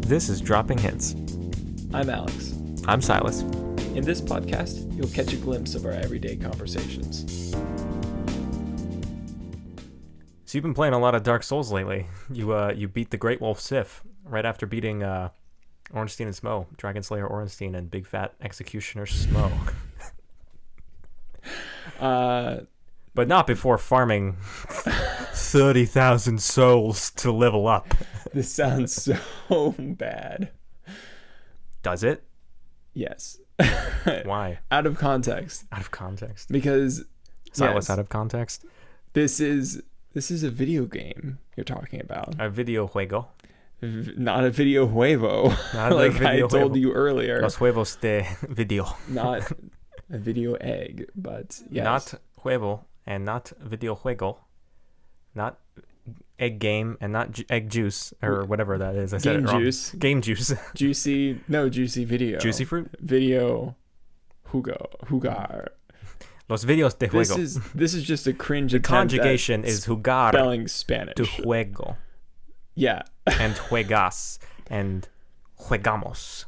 This is Dropping Hints. I'm Alex. I'm Silas. In this podcast, you'll catch a glimpse of our everyday conversations. So you've been playing a lot of Dark Souls lately. You beat the Great Wolf Sif right after beating Ornstein and Smo, Dragon Slayer Ornstein and Big Fat Executioner Smo. But not before farming 30,000 souls to level up. This sounds so bad. Does it? Yes. Why? Out of context. Out of context. Because Silas, yes, out of context. This is a video game you're talking about. A video juego. Not a video huevo. Not like video I told juego. you earlier. Los huevos de video. Not a video egg, but yes. Not huevo and not video juego. Not egg game and not egg juice or whatever that is. I said Game it wrong. juice. Game juice. Juicy video. Juicy fruit. Video jugar. Los videos de juego. This is just a cringe The attempt conjugation at is jugar spelling Spanish. to juego Yeah. and juegas and juegamos.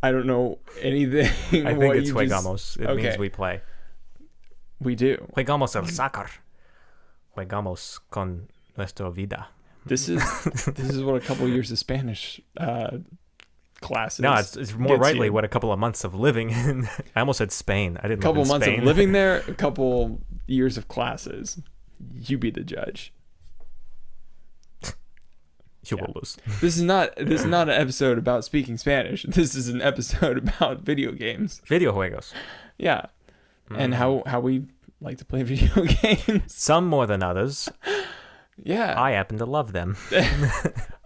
I don't know anything. I think it's juegamos. It means we play. We do. Juegamos el soccer. Juegamos con nuestra vida. This is what a couple years of Spanish classes. No, it's more rightly you. what a couple of months of living in. I almost said Spain. I didn't. A couple live in months Spain. of living there, a couple years of classes. You be the judge. You will lose. This is not an episode about speaking Spanish. This is an episode about video games. Video juegos. Yeah. And how we like to play video games. Some more than others. Yeah. I happen to love them.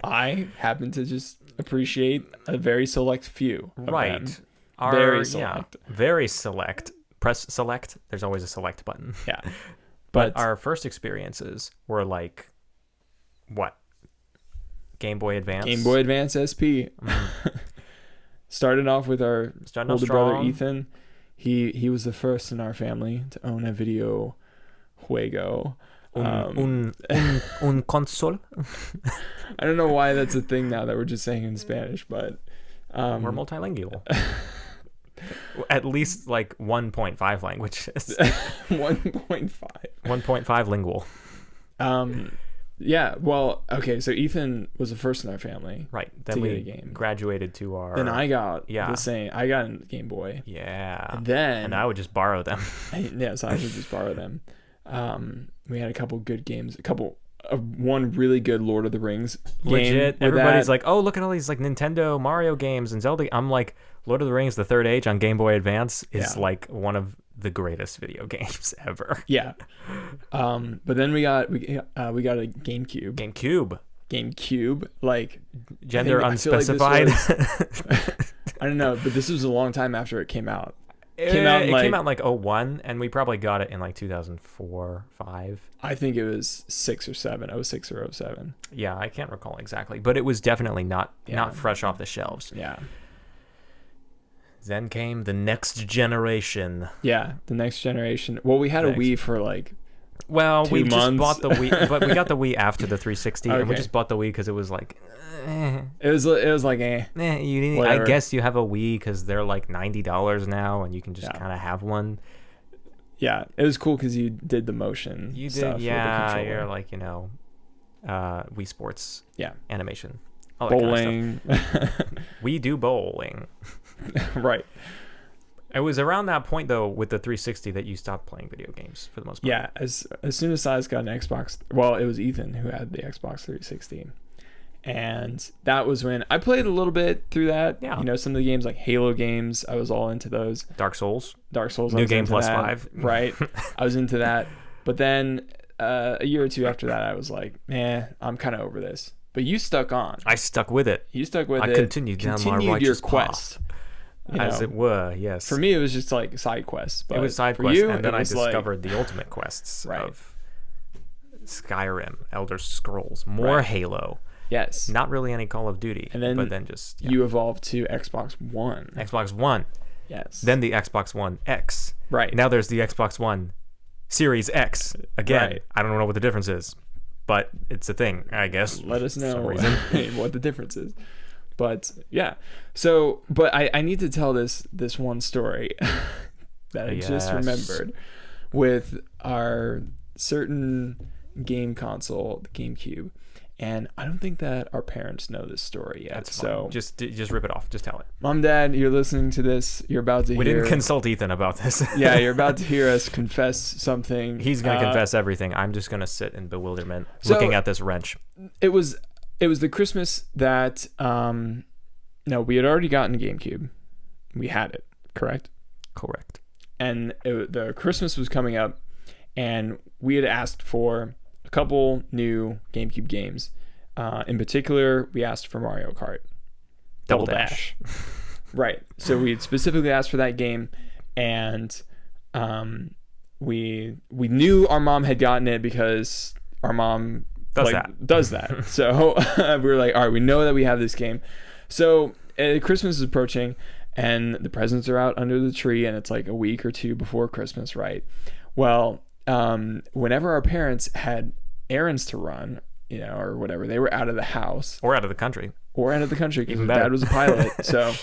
I happen to just appreciate a very select few of Right. them. Our, Very select. Yeah, very select. Press select. There's always a select button. Yeah. But our first experiences were like, what? Game Boy Advance? Game Boy Advance SP. Started off with our older brother Ethan. He was the first in our family to own a video juego. Un console. I don't know why that's a thing now that we're just saying in Spanish, but we're multilingual. At least like 1.5 languages. 1.5. 1.5 lingual. Yeah, well, okay, so Ethan was the first in our family. Right. Then we get a game. graduated to our... Then I got the same. I got a Game Boy. Yeah. And I would just borrow them. So I would just borrow them. We had a couple good games. One really good Lord of the Rings game. Legit. Everybody's like, oh, look at all these like Nintendo Mario games and Zelda. I'm like, Lord of the Rings, The Third Age on Game Boy Advance is like one of the greatest video games ever. Yeah. But then we got a GameCube. GameCube, like gender unspecified. I don't know, but this was a long time after it came out. It came out in like 01, and we probably got it in like 2004, 5. I think it was 6 or 7, 06 or 07. Yeah, I can't recall exactly, but it was definitely not fresh off the shelves. Yeah. Then came the next generation. Yeah, the next generation. Well, we had a Wii for like 2 months. We just bought the Wii, but we got the Wii after the 360, and we just bought the Wii because it was like... It was like I guess you have a Wii because they're like $90 now, and you can just kind of have one. Yeah, it was cool because you did the motion. You did, stuff yeah. With the you're like Wii Sports. Yeah, animation. All bowling. Kind of stuff. We do bowling. Right. It was around that point though with the 360 that you stopped playing video games for the most part. Yeah, as soon as Silas got an Xbox, well, it was Ethan who had the Xbox 360. And that was when I played a little bit through that. Yeah. You know, some of the games like Halo games, I was all into those. Dark Souls. New game plus 5. Right. I was into that. But then a year or two after that, I was like, I'm kind of over this. But you stuck on. I stuck with it. I continued down my righteous your quest. As it were, yes. For me, it was just like side quests. But it was side for quests, you, and then I discovered like... the ultimate quests right. of Skyrim, Elder Scrolls, more Halo. Yes. Not really any Call of Duty. And then, but then just... you evolved to Xbox One. Xbox One. Yes. Then the Xbox One X. Right. Now there's the Xbox One Series X. Again, I don't know what the difference is. but it's a thing, I guess. Let us know what the difference is. But yeah, so but I need to tell this one story that I just remembered with our certain game console, the GameCube, and I don't think that our parents know this story yet. That's so fine. Just rip it off. Just tell it. Mom, Dad, you're listening to this. You're about to hear. We didn't consult Ethan about this. Yeah, you're about to hear us confess something. He's gonna confess everything. I'm just gonna sit in bewilderment, looking at this wrench. It was the Christmas that no, we had already gotten a GameCube. We had it, correct? Correct. And the Christmas was coming up, and we had asked for a couple new GameCube games. In particular, we asked for Mario Kart Double Dash. Right. So we specifically asked for that game, and we knew our mom had gotten it because our mom does that. So we were like, all right, we know that we have this game. So Christmas is approaching, and the presents are out under the tree, and it's like a week or two before Christmas, right? Well, whenever our parents had errands to run, or whatever, they were out of the house. Or out of the country. Because Dad was a pilot. So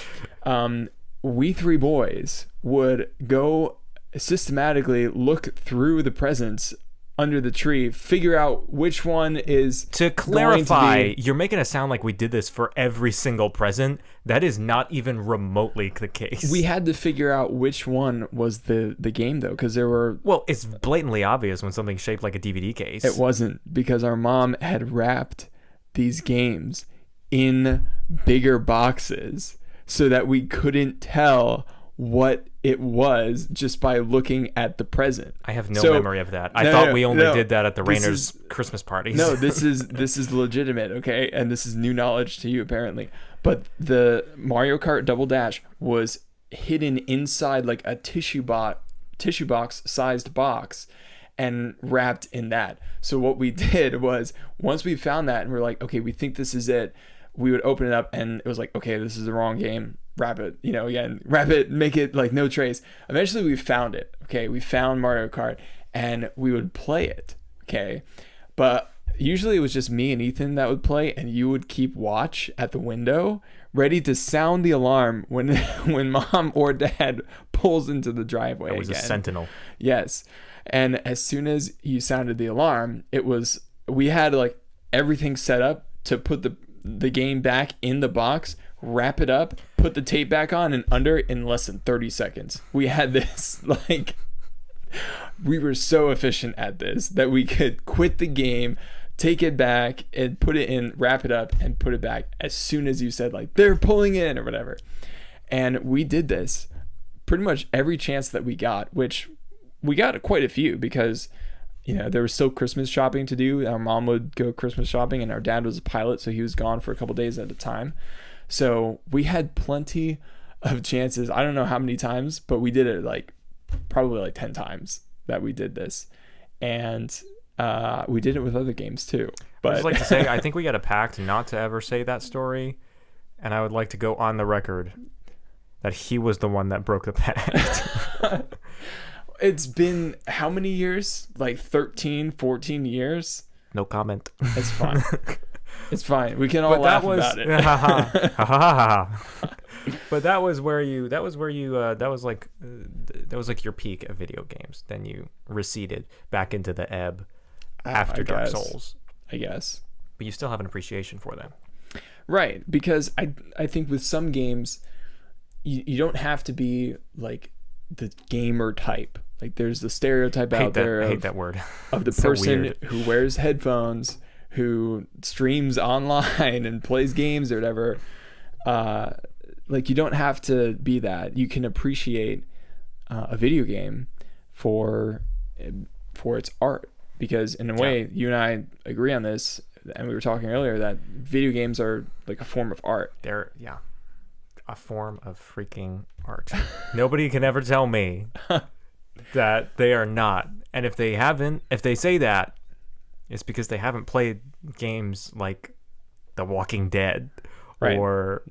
we three boys would go systematically look through the presents under the tree, figure out which one is. To clarify, you're making it sound like we did this for every single present. That is not even remotely the case. We had to figure out which one was the game, though, because there were. Well, it's blatantly obvious when something's shaped like a DVD case. It wasn't, because our mom had wrapped these games in bigger boxes so that we couldn't tell what it was just by looking at the present. I have no memory of that. I thought we only did that at the Rainers Christmas parties. No, this is legitimate, okay? And this is new knowledge to you, apparently. But the Mario Kart Double Dash was hidden inside like a tissue box sized box and wrapped in that. So what we did was, once we found that and we're like, okay, we think this is it, we would open it up and it was like, okay, this is the wrong game. Wrap it, wrap it, make it like no trace. Eventually we found it. Okay. We found Mario Kart and we would play it. Okay. But usually it was just me and Ethan that would play, and you would keep watch at the window, ready to sound the alarm when Mom or Dad pulls into the driveway. It was again. A sentinel. Yes. And as soon as you sounded the alarm, we had like everything set up to put the game back in the box, wrap it up, put the tape back on, and under in less than 30 seconds. We had this, we were so efficient at this that we could quit the game, take it back, and put it in, wrap it up, and put it back as soon as you said, they're pulling in or whatever. And we did this pretty much every chance that we got, which we got quite a few because, there was still Christmas shopping to do. Our mom would go Christmas shopping, and our dad was a pilot, so he was gone for a couple days at a time. So we had plenty of chances. I don't know how many times, but we did it probably 10 times that we did this. And we did it with other games too. But I just like to say, I think we got a pact not to ever say that story. And I would like to go on the record that he was the one that broke the pact. It's been how many years? 13, 14 years? No comment. It's fine. It's fine. We can all laugh about it. But that was like your peak of video games. Then you receded back into the ebb after Dark Souls, I guess. But you still have an appreciation for them. Right, because I think with some games you don't have to be like the gamer type. There's the stereotype out there. I hate that word. Of the person who wears headphones, who streams online and plays games or whatever. You don't have to be that. You can appreciate a video game for its art, because in a way, you and I agree on this, and we were talking earlier that video games are like a form of art. They're a form of freaking art. Nobody can ever tell me that they are not. And if they say that, it's because they haven't played games like The Walking Dead, right, or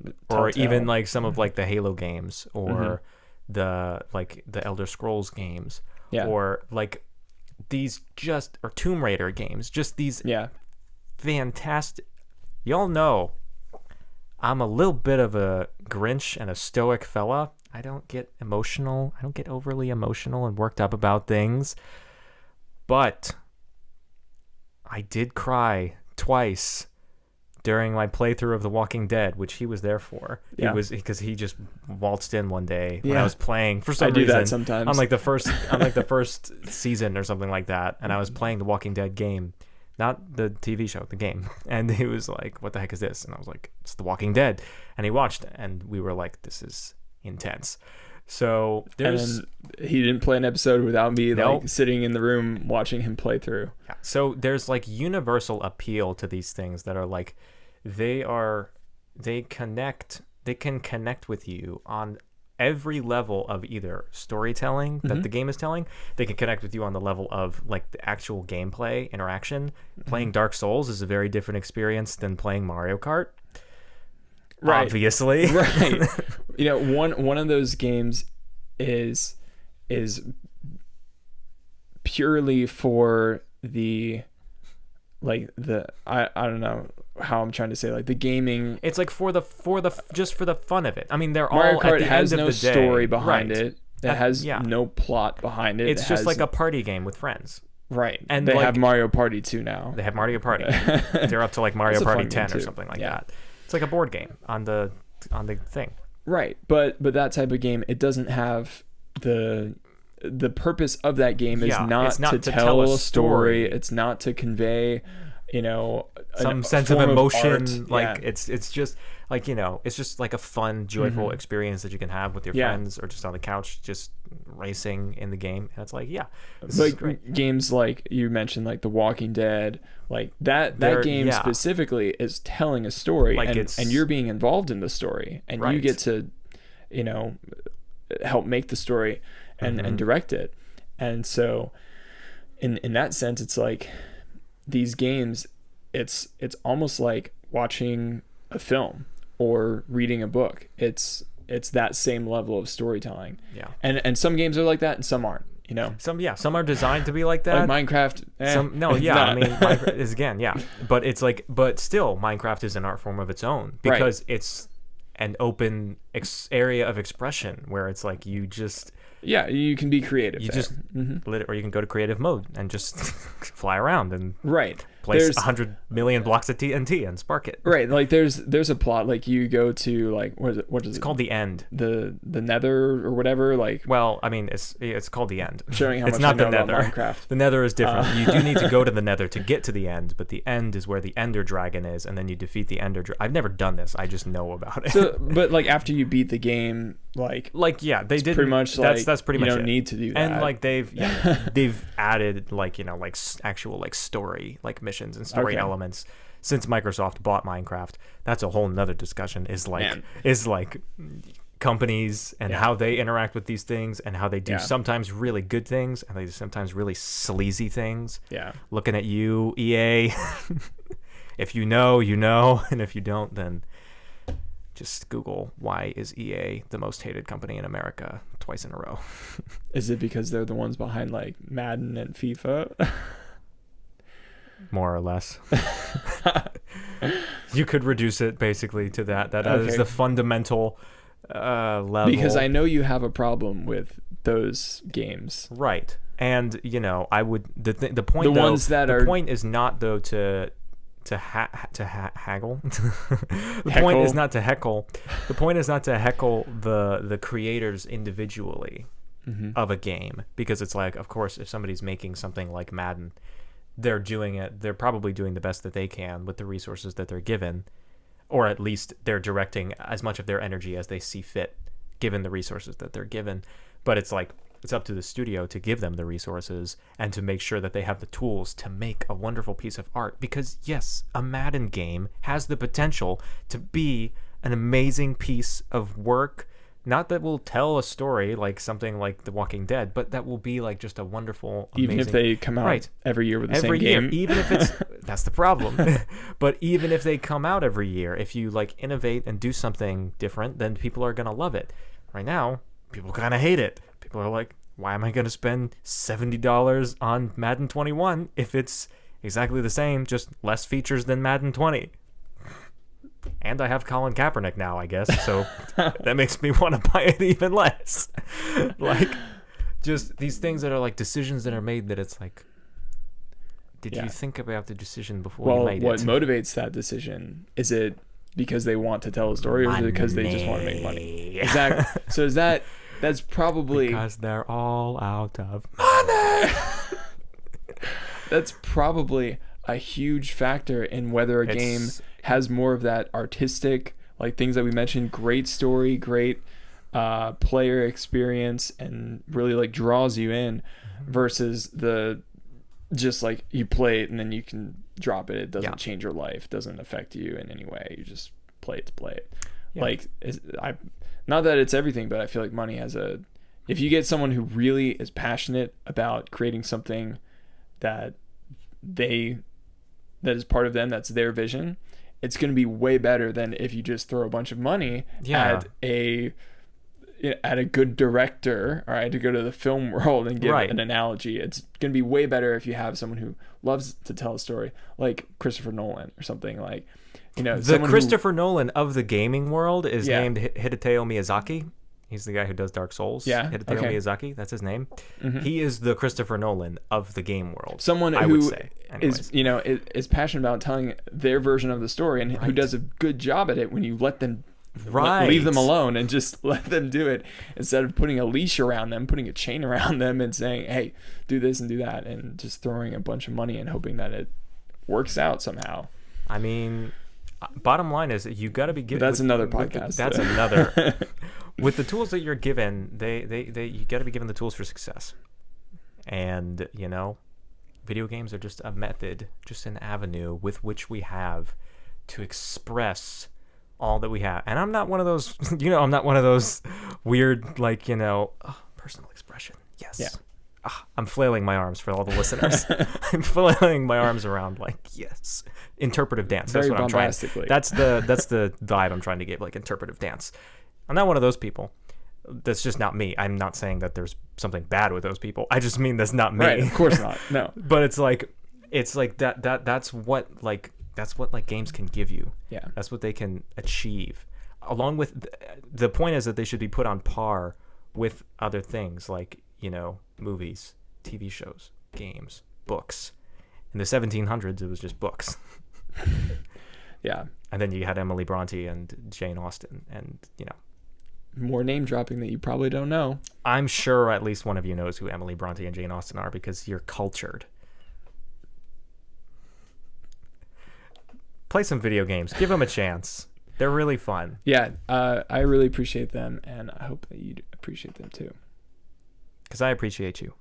even some of the Halo games, or the Elder Scrolls games, or these or Tomb Raider games, just these fantastic. Y'all know I'm a little bit of a Grinch and a stoic fella. I don't get emotional. I don't get overly emotional and worked up about things. But I did cry twice during my playthrough of The Walking Dead, which he was there for. Yeah. He was, because he just waltzed in one day when I Yeah. was playing for some I do reason. that sometimes. On like the first season or something like that, and I was playing the Walking Dead game, not the TV show, the game. And he was like, "What the heck is this?" And I was like, "It's The Walking Dead." And he watched it, and we were like, "This is intense." So there's And he didn't play an episode without me Nope. like sitting in the room watching him play through. Yeah. So there's like universal appeal to these things that are like, they can connect with you on every level of either storytelling that the game is telling. They can connect with you on the level of like the actual gameplay interaction. Playing Dark Souls is a very different experience than playing Mario Kart. Right. Obviously. Right. You know, one of those games is purely for the I don't know how I'm trying to say, like the gaming. It's like for the just for the fun of it. I mean, they're Mario all at Kart the has end no of the day. story behind Right. it. It has yeah. no plot behind it. It's It just has- like a party game with friends. right. and And they like- have Mario Party 2 now. They have Mario Party. They're up to like Mario That's a Party fun 10 game or too. something like Yeah. that. It's like a board game on the thing. Right, but that type of game, it doesn't have the purpose of that game is Yeah, not, it's not to to tell tell a a story. story. It's not to convey, Some a sense of form emotion. art. Like Yeah. it's just like, it's just like a fun, joyful experience that you can have with your Yeah. friends or just on the couch, just racing in the game. And it's like, yeah, this is Like great. games like you mentioned, like The Walking Dead, like that They're- game yeah. specifically is telling a story, Like and it's- you're being involved in the story, and you Right. get to, help make the story and direct it. And so, in that sense, it's like these games, it's almost like watching a film or reading a book. It's that same level of storytelling. Yeah. And some games are like that, and some aren't. Some are designed to be like that. Like Minecraft. It's I not. mean, Minecraft is again, yeah, but it's like, but still, Minecraft is an art form of its own because it's an open area of expression where it's like you just Yeah, you can be creative. you there. just or you can go to creative mode and just fly around and right. place There's 100 million blocks of TNT and spark it. right. Like there's a plot. Like you go to like what is it? It's called the end. the Nether or whatever. Like Well, I mean, it's called the end. showing how It's much not I the know about Nether. Minecraft. The Nether is different. You do need to go to the Nether to get to the end, but the end is where the Ender Dragon is, and then you defeat the Ender Dragon. I've never done this. I just know about it. So, but like after you beat the game, like yeah, they did pretty much that's pretty much you don't it. need to do that. And like they've added like actual like story, like missions and story Okay. elements since Microsoft bought Minecraft. That's a whole nother discussion. Man. Is like companies and Yeah. how they interact with these things and how they do Yeah. sometimes really good things and they do sometimes really sleazy things. yeah. Looking at you, EA. If you know, you know, and if you don't, then just Google why is EA the most hated company in America twice in a row. Is it because they're the ones behind like Madden and FIFA? More or less. You could reduce it basically to that. That is Okay. the fundamental level. Because I know you have a problem with those games. Right. And I would the point The though, ones that the are- point is not though to haggle. The Heckle. point is not to heckle. The point is not to heckle the creators individually of a game, because it's like, of course, if somebody's making something like Madden, they're probably doing the best that they can with the resources that they're given, or at least they're directing as much of their energy as they see fit given the resources that they're given. But it's like, it's up to the studio to give them the resources and to make sure that they have the tools to make a wonderful piece of art. Because yes, a Madden game has the potential to be an amazing piece of work. Not that will tell a story like something like The Walking Dead, but that will be like just a wonderful, amazing... Even if they come out Right. every year with the every same year, game. even if it's that's the problem. But even if they come out every year, if you like innovate and do something different, then people are gonna love it. Right now, people kind of hate it. People are like, why am I gonna spend $70 on Madden 21 if it's exactly the same, just less features than Madden 20? And I have Colin Kaepernick now, I guess. So that makes me want to buy it even less. Like, just these things that are like decisions that are made that it's like, did you think about the decision before you made what it? motivates that decision? Is it because they want to tell a story, or is it because they just want to make money? Exactly. So that's probably because they're all out of money. That's probably a huge factor in whether a game has more of that artistic, like things that we mentioned, great story, great player experience, and really like draws you in, versus the just like you play it and then you can drop it. It doesn't change your life, doesn't affect you in any way. You just play it to play it. Yeah. Like, not that it's everything, but I feel like money has if you get someone who really is passionate about creating something that is part of them, that's their vision, it's going to be way better than if you just throw a bunch of money at a good director. All right, to go to the film world and give an analogy, it's going to be way better if you have someone who loves to tell a story, like Christopher Nolan or something. Like, the Christopher Nolan of the gaming world is named Hidetao Miyazaki. He's the guy who does Dark Souls. Yeah. Hidetao Miyazaki, that's his name. Mm-hmm. He is the Christopher Nolan of the game world. Someone who is passionate about telling their version of the story, and who does a good job at it when you let them leave them alone and just let them do it, instead of putting a leash around them, putting a chain around them and saying, hey, do this and do that, and just throwing a bunch of money and hoping that it works out somehow. I mean, bottom line is you got to be given. That's another podcast. That's another. With the tools that you're given, you got to be given the tools for success. And, video games are just a method, just an avenue with which we have to express all that we have. And I'm not one of those, I'm not one of those weird, like, personal expression. Yes. Yeah. I'm flailing my arms for all the listeners. I'm flailing my arms around like, yes. Interpretive dance. That's what I'm trying. That's the vibe I'm trying to give, like interpretive dance. I'm not one of those people. That's just not me. I'm not saying that there's something bad with those people. I just mean that's not me. Right, of course not. No. But it's like that's what games can give you. Yeah. That's what they can achieve. Along with the point is that they should be put on par with other things like, movies, TV shows, games, books. In the 1700s, it was just books. Yeah. And then you had Emily Bronte and Jane Austen and, more name dropping that you probably don't know. I'm sure at least one of you knows who Emily Bronte and Jane Austen are because you're cultured. Play some video games. Give them a chance. They're really fun. Yeah, I really appreciate them, and I hope that you appreciate them too. Because I appreciate you.